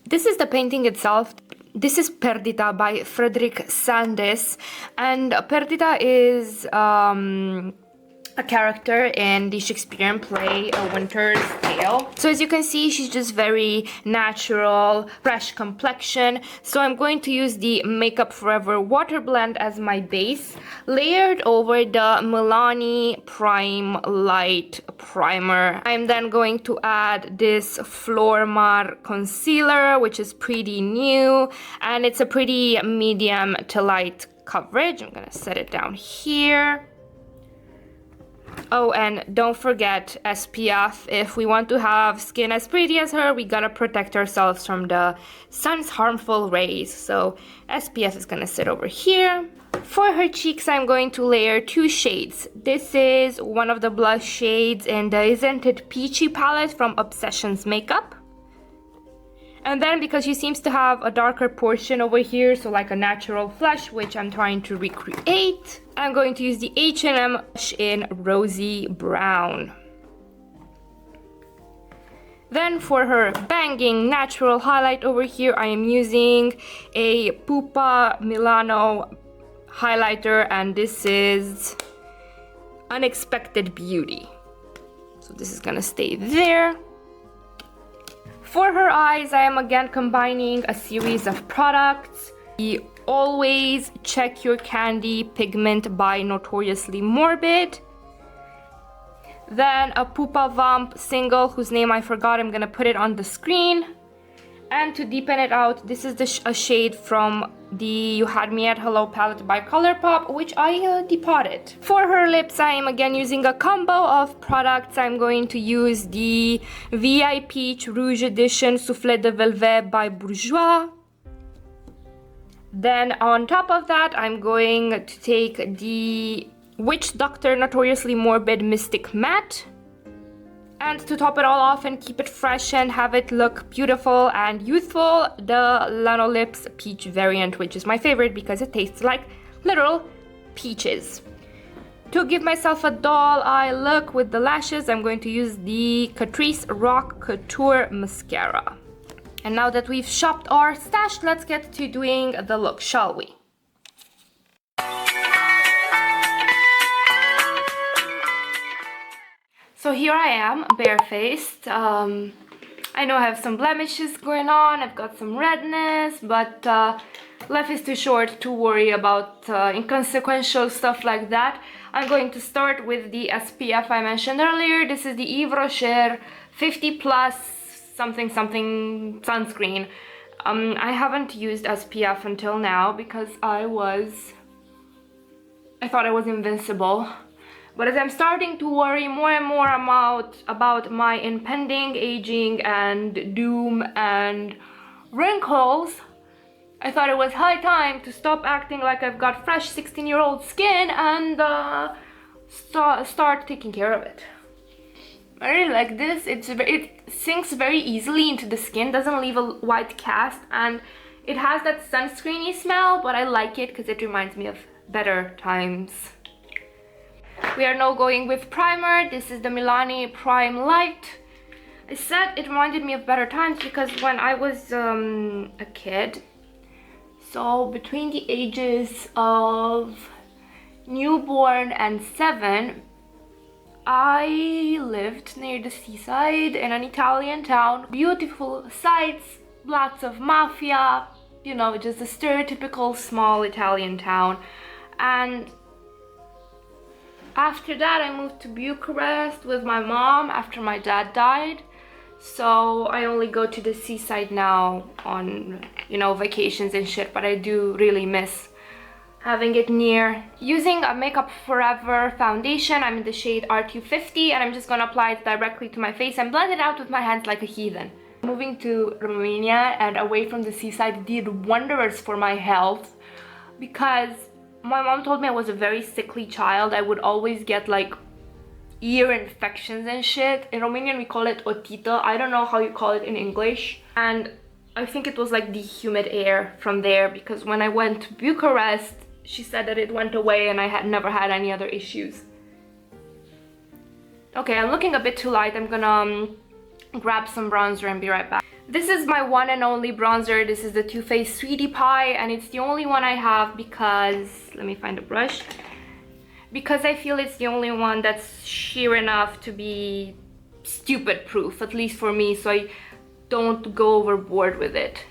This is the painting itself. This is Perdita by Frederick Sandys, and Perdita is a character in the Shakespearean play A Winter's Tale. So as you can see, she's just very natural, fresh complexion. So I'm going to use the Makeup Forever Water Blend as my base, layered over the Milani Prime Light Primer. I'm then going to add this Flormar concealer, which is pretty new, and it's a pretty medium to light coverage. I'm gonna set it down here. Oh, and don't forget SPF. If we want to have skin as pretty as her, we gotta protect ourselves from the sun's harmful rays. So SPF is gonna sit over here. For her cheeks, I'm going to layer 2 shades. This is one of the blush shades in the Isn't It Peachy palette from Obsessions Makeup. And then because she seems to have a darker portion over here, so like a natural flush, which I'm trying to recreate, I'm going to use the H&M in Rosy Brown. Then for her banging natural highlight over here, I am using a Pupa Milano highlighter, and this is Unexpected Beauty. So this is gonna stay there. For her eyes, I am again combining a series of products. The Always Check Your Candy Pigment by Notoriously Morbid. Then a Pupa Vamp single whose name I forgot. I'm gonna put it on the screen. And to deepen it out, this is a shade from the You Had Me at Hello palette by Colourpop, which I depotted. For her lips, I am again using a combo of products. I'm going to use the VIPeach Rouge Edition Souffle de Velvet by Bourjois. Then on top of that, I'm going to take the Witch Doctor Notoriously Morbid Mystic Matte. And to top it all off and keep it fresh and have it look beautiful and youthful, the Lanolips Peach variant, which is my favorite because it tastes like literal peaches. To give myself a doll eye look with the lashes, I'm going to use the Catrice Rock Couture mascara. And now that we've shopped our stash, let's get to doing the look, shall we? So here I am, barefaced. I know I have some blemishes going on, I've got some redness, but life is too short to worry about inconsequential stuff like that. I'm going to start with the SPF I mentioned earlier. This is the Yives Rocher 50 plus something something sunscreen. I haven't used SPF until now because I thought I was invincible. But as I'm starting to worry more and more about my impending aging and doom and wrinkles, I thought it was high time to stop acting like I've got fresh 16-year-old skin and start taking care of it. I really like this. It sinks very easily into the skin, doesn't leave a white cast, and it has that sunscreeny smell, but I like it because it reminds me of better times. We are now going with primer. This is the Milani Prime Light. I said it reminded me of better times because when I was a kid, so between the ages of newborn and 7, I lived near the seaside in an Italian town. Beautiful sights, lots of mafia, you know, just a stereotypical small Italian town. And after that, I moved to Bucharest with my mom after my dad died. So I only go to the seaside now on, you know, vacations and shit, but I do really miss having it near. Using a Makeup Forever foundation, I'm in the shade R250, and I'm just gonna apply it directly to my face and blend it out with my hands like a heathen. Moving to Romania and away from the seaside did wonders for my health because my mom told me I was a very sickly child. I would always get like ear infections and shit. In Romanian we call it otită. I don't know how you call it in English. And I think it was like the humid air from there, because when I went to Bucharest, she said that it went away and I had never had any other issues. Okay, I'm looking a bit too light. I'm gonna grab some bronzer and be right back. This is my one and only bronzer. This is the Too Faced Sweetie Pie, and it's the only one I have because, let me find a brush, because I feel it's the only one that's sheer enough to be stupid proof, at least for me, so I don't go overboard with it.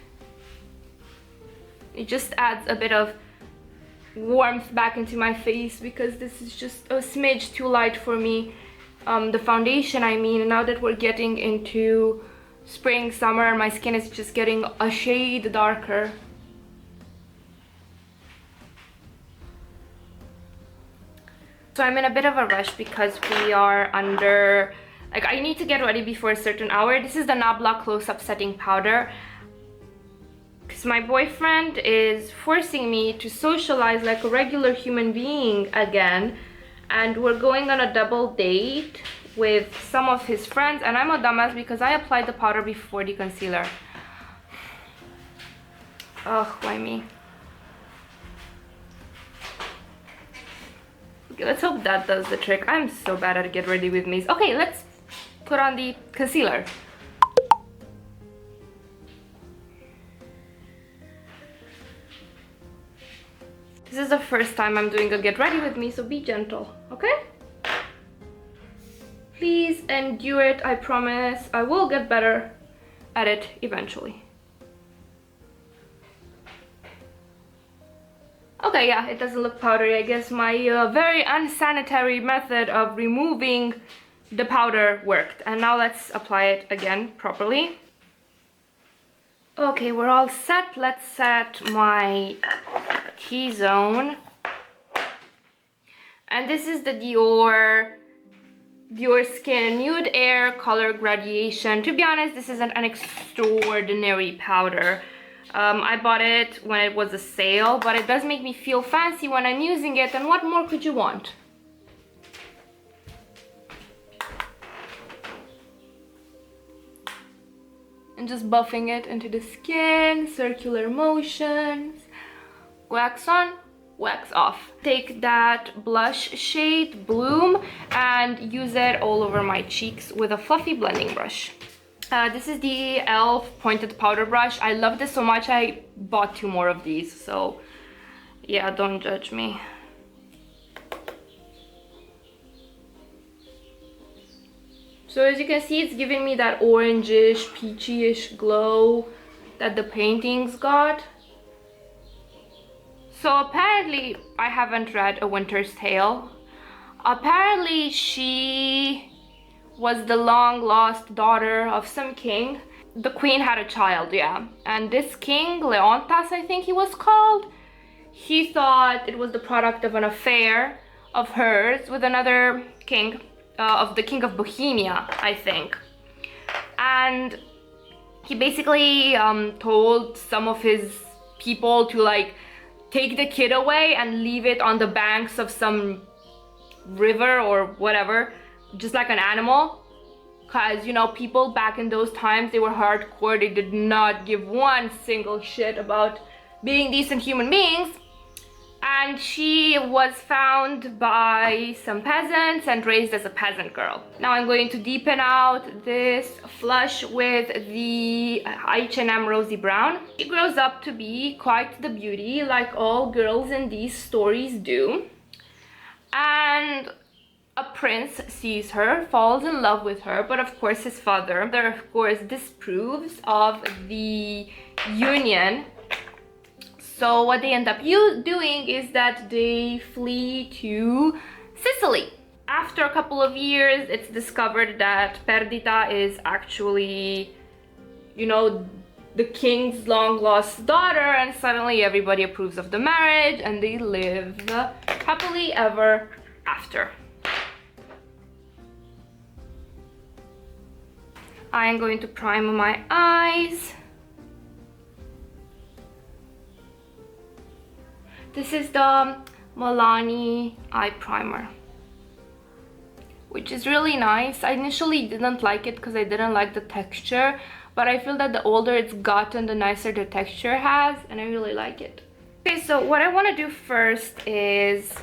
It just adds a bit of warmth back into my face because this is just a smidge too light for me. The foundation, I mean, now that we're getting into spring, summer, my skin is just getting a shade darker. So I'm in a bit of a rush because we are under, like, I need to get ready before a certain hour. This is the Nabla Close Up setting powder because my boyfriend is forcing me to socialize like a regular human being again, and we're going on a double date with some of his friends, and I'm a dumbass because I applied the powder before the concealer. Oh, why me? Okay, let's hope that does the trick. I'm so bad at get ready with me. Okay, let's put on the concealer. This is the first time I'm doing a get ready with me, so be gentle, okay? Please endure it, I promise. I will get better at it eventually. Okay, yeah, it doesn't look powdery. I guess my very unsanitary method of removing the powder worked. And now let's apply it again properly. Okay, we're all set. Let's set my T-zone. And this is the Dior Skin Nude Air Color Gradient. To be honest, this isn't an extraordinary powder. I bought it when it was a sale, but it does make me feel fancy when I'm using it, and what more could you want? And just buffing it into the skin, circular motions, wax on, wax off. Take that blush shade, Bloom, and use it all over my cheeks with a fluffy blending brush. This is the e.l.f. pointed powder brush. I love this so much I bought 2 more of these, so yeah, don't judge me. So as you can see, it's giving me that orangish, peachy-ish glow that the paintings got. So apparently, I haven't read A Winter's Tale. Apparently she was the long-lost daughter of some king. The queen had a child, yeah. And this king, Leontas, I think he was called, he thought it was the product of an affair of hers with another king, of the king of Bohemia, I think. And he basically told some of his people to like take the kid away and leave it on the banks of some river or whatever, just like an animal, because you know, people back in those times, they were hardcore. They did not give one single shit about being decent human beings. And she was found by some peasants and raised as a peasant girl. Now I'm going to deepen out this flush with the H&M Rosy Brown. She grows up to be quite the beauty, like all girls in these stories do. And a prince sees her, falls in love with her, but of course his father, of course, disapproves of the union. So what they end up doing is that they flee to Sicily. After a couple of years, it's discovered that Perdita is actually, you know, the king's long-lost daughter, and suddenly everybody approves of the marriage and they live happily ever after. I am going to prime my eyes. This is the Milani Eye Primer, which is really nice. I initially didn't like it because I didn't like the texture, but I feel that the older it's gotten, the nicer the texture has, and I really like it. Okay, so what I want to do first is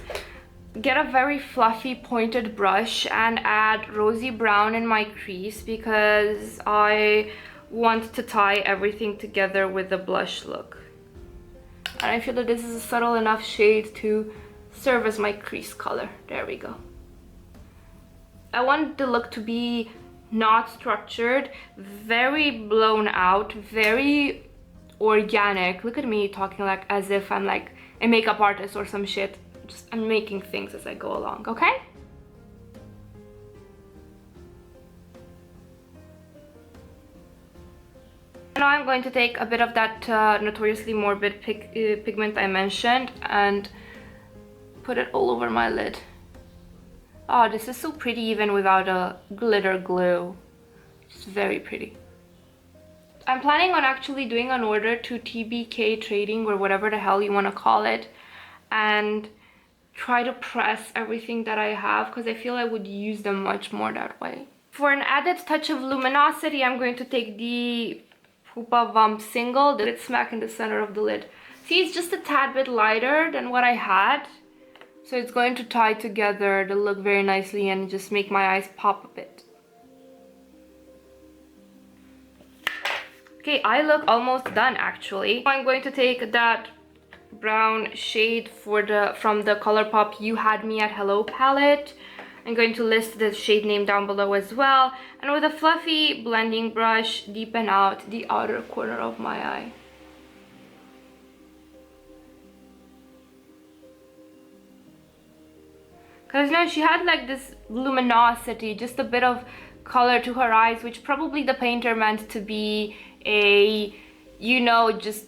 get a very fluffy pointed brush and add Rosy Brown in my crease, because I want to tie everything together with the blush look. And I feel that this is a subtle enough shade to serve as my crease color. There we go. I want the look to be not structured, very blown out, very organic. Look at me talking like as if I'm like a makeup artist or some shit. Just I'm making things as I go along, okay? Now I'm going to take a bit of that Notoriously Morbid pigment I mentioned and put it all over my lid. Oh, this is so pretty even without a glitter glue. It's very pretty. I'm planning on actually doing an order to TBK Trading or whatever the hell you want to call it and try to press everything that I have because I feel I would use them much more that way. For an added touch of luminosity, I'm going to take the Pupa Vamp Single, that it's smack in the center of the lid. See, it's just a tad bit lighter than what I had. So it's going to tie together the look very nicely and just make my eyes pop a bit. Okay, eye look almost done actually. I'm going to take that brown shade from the Colourpop You Had Me at Hello palette. I'm going to list the shade name down below as well. And with a fluffy blending brush, deepen out the outer corner of my eye. Because now she had like this luminosity, just a bit of color to her eyes, which probably the painter meant to be a, you know, just,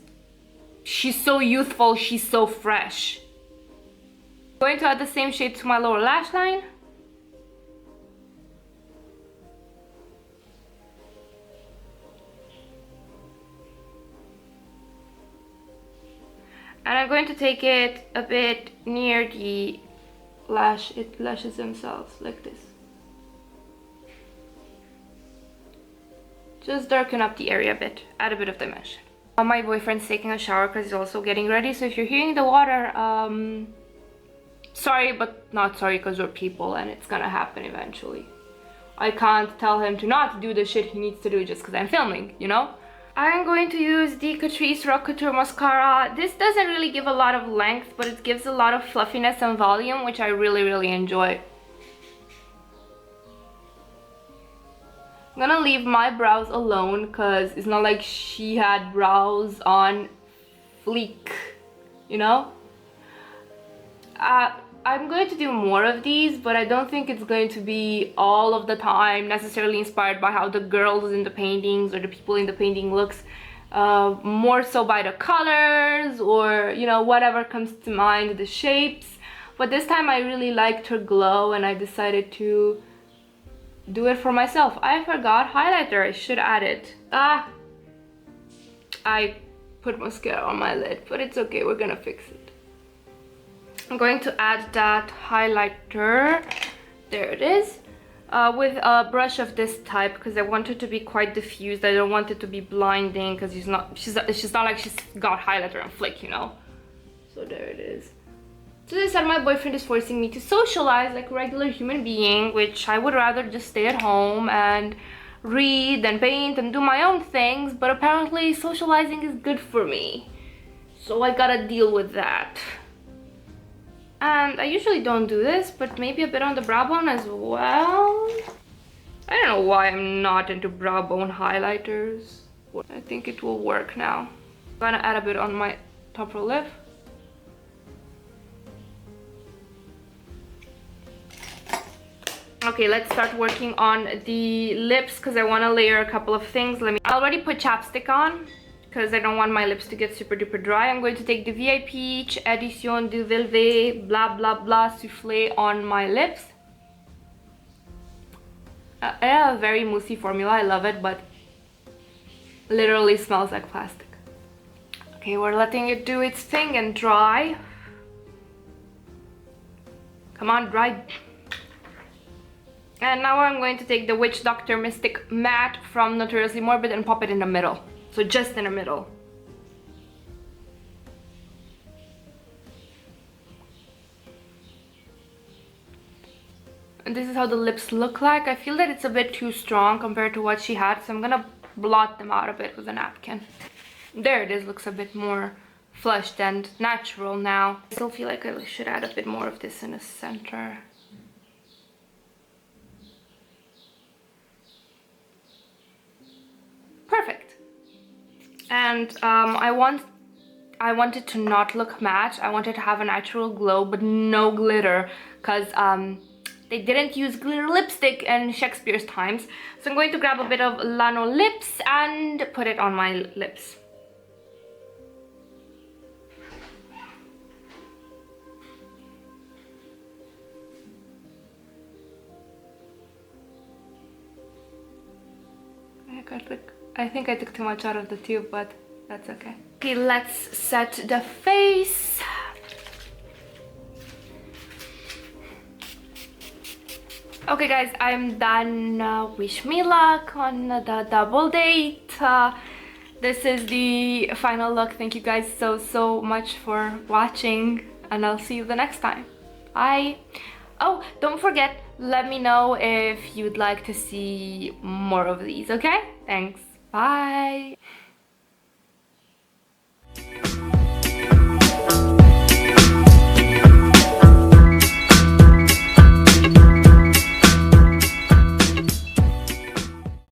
she's so youthful, she's so fresh. I'm going to add the same shade to my lower lash line. And I'm going to take it a bit near the lashes themselves, like this. Just darken up the area a bit, add a bit of dimension. My boyfriend's taking a shower because he's also getting ready, so if you're hearing the water, sorry, but not sorry because we're people and it's gonna happen eventually. I can't tell him to not do the shit he needs to do just because I'm filming, you know? I'm going to use the Catrice Rock Couture mascara. This doesn't really give a lot of length, but it gives a lot of fluffiness and volume, which I really enjoy. I'm gonna leave my brows alone because it's not like she had brows on fleek, you know? I'm going to do more of these, but I don't think it's going to be all of the time necessarily inspired by how the girls in the paintings or the people in the painting looks. More so by the colors or, you know, whatever comes to mind, the shapes. But this time I really liked her glow and I decided to do it for myself. I forgot highlighter, I should add it. I put mascara on my lid, but it's okay, we're gonna fix it. I'm going to add that highlighter, there it is, with a brush of this type because I want it to be quite diffused. I don't want it to be blinding because she's not like she's got highlighter and flick, you know. So there it is. So this time my boyfriend is forcing me to socialize like a regular human being, which I would rather just stay at home and read and paint and do my own things, but apparently socializing is good for me. So I gotta deal with that. And I usually don't do this, but maybe a bit on the brow bone as well. I don't know why I'm not into brow bone highlighters. I think it will work now. I'm gonna add a bit on my top row lip. Okay, let's start working on the lips because I want to layer a couple of things. I already put chapstick on because I don't want my lips to get super duper dry. I'm going to take the VIPeach Edition du Velvet blah blah blah souffle on my lips. I have a very moussey formula, I love it, but literally smells like plastic. Okay, we're letting it do its thing and dry. Come on, dry. And now I'm going to take the Witch Doctor Mystic Matte from Notoriously Morbid and pop it in the middle. So just in the middle. And this is how the lips look like. I feel that it's a bit too strong compared to what she had, so I'm gonna blot them out a bit with a napkin. There it is, looks a bit more flushed and natural now. I still feel like I should add a bit more of this in the center. Perfect. And I wanted to not look matte. I wanted to have a natural glow but no glitter, because they didn't use glitter lipstick in Shakespeare's times. So I'm going to grab a bit of Lanolips and put it on my lips. I think I took too much out of the tube, but that's okay. Okay, let's set the face. Okay guys, I'm done. Wish me luck on the double date. This is the final look. Thank you guys so much for watching, and I'll see you the next time. Bye. Oh, don't forget, let me know if you'd like to see more of these, okay? Thanks. Bye.